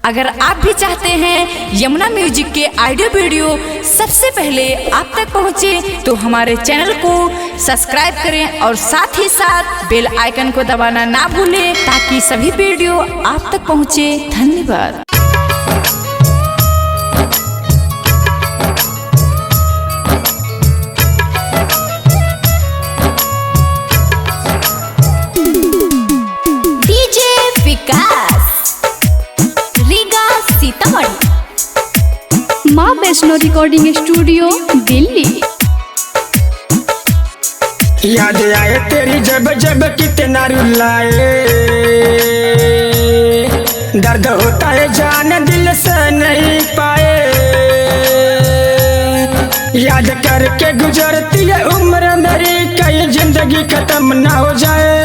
अगर आप भी चाहते हैं यमुना म्यूजिक के ऑडियो वीडियो सबसे पहले आप तक पहुंचे, तो हमारे चैनल को सब्सक्राइब करें और साथ ही साथ बेल आइकन को दबाना ना भूलें, ताकि सभी वीडियो आप तक पहुंचे। धन्यवाद। माँ वैष्णो रिकॉर्डिंग स्टूडियो दिल्ली। याद आए तेरी जब जब कितना रुलाए, दर्द होता है जान दिल से नहीं पाए। याद करके गुजरती है उम्र मेरी, कहीं जिंदगी खत्म ना हो जाए।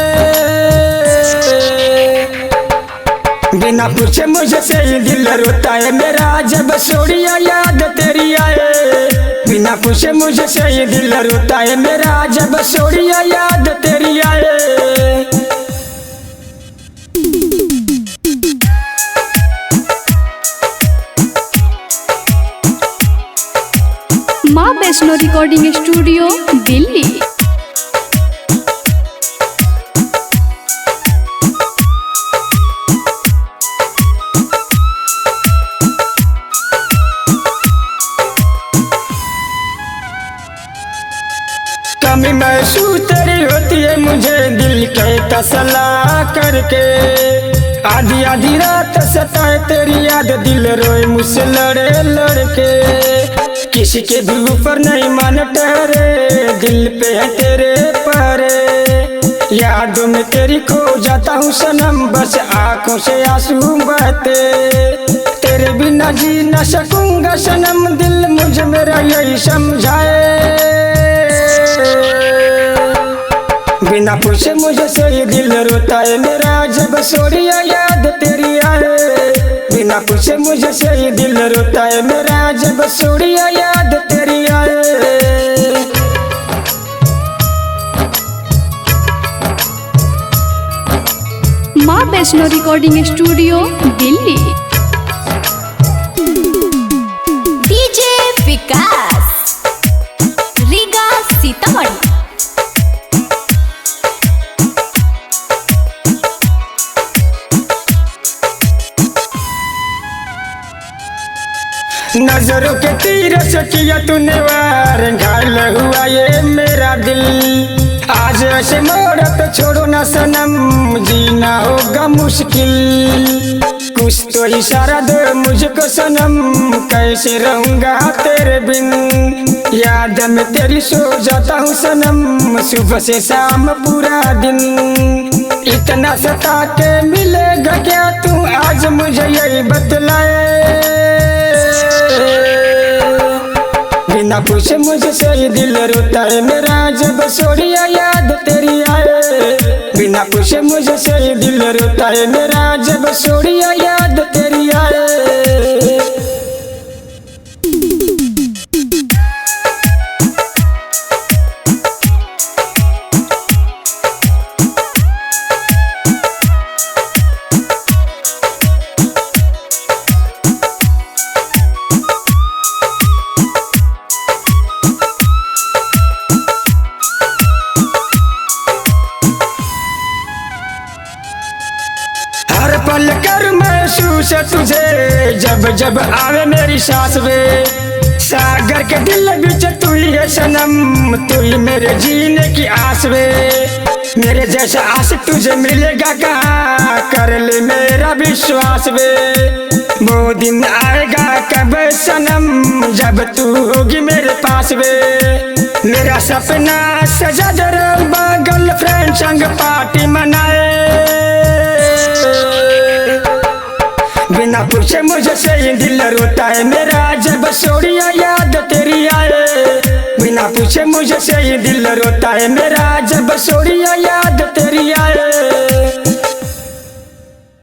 बिना पूछे मुझे से ही दिल रोता है मेरा, जब सोड़िया याद तेरी आए। बिना पूछे मुझे से ही दिल रोता है मेरा, जब सोड़िया याद तेरी आए। माँ वैष्णो रिकॉर्डिंग स्टूडियो दिल्ली। कमी महसूस तेरी होती है मुझे दिल के तसला करके। आधी आधी रात सताए तेरी याद, दिल रोए मुझसे लड़े लड़के। किसी के भी ऊपर नहीं मन ठहरे, दिल पे है तेरे परे। यादों में तेरी खो जाता हूँ सनम, बस आंखों से आंसू बहते। तेरे बिना जी न सकूंगा सनम, दिल मुझे मेरा यही समझाए। बिना पूछे मुझे से ये दिल रोता है मेरा, जब सोड़िया याद तेरी आए। बिना पूछे मुझे से ये दिल रोता है मेरा, जब सोड़िया याद तेरी आए। माँ Vaishno recording studio Delhi. DJ Vikas Riga Sitamarhi. नजरों के तीर से किया तूने वार, घायल हुआ ये मेरा दिल। आज ऐसे मोड़ तो छोड़ो ना सनम, जीना होगा मुश्किल। कुछ तो इशारा दे मुझको सनम, कैसे रहूंगा तेरे बिन। याद में तेरी सो जाता हूँ सनम, सुबह से शाम पूरा दिन। इतना सता के मिलेगा क्या तू, आज मुझे यही बतलाए। बिना पूछे मुझे से ही दिल रोता है मेरा, जब सोड़िया याद तेरी आए। बिना पूछे मुझे से ही दिल रोता है मेरा, जब सोड़िया याद तेरी आए। हर पल कर महसूस तुझे, जब जब आवे मेरी सांस में। सागर के दिल बीच तू ही है सनम, तू ही मेरे जीने की आस में। मेरे जैसा आशिक तुझे मिलेगा कहाँ, कर ले मेरा विश्वास में। वो दिन आएगा कब सनम, जब तू होगी मेरे पास में। मेरा सपना सजा जरा गर्लफ्रेंड संग पार्टी मनाए। बिना पूछे मुझे से ही दिल रोता है मेरा, जब सोड़िया याद तेरी आए। बिना पूछे मुझे से ही दिल रोता है मेरा, जब सोड़िया याद तेरी आए।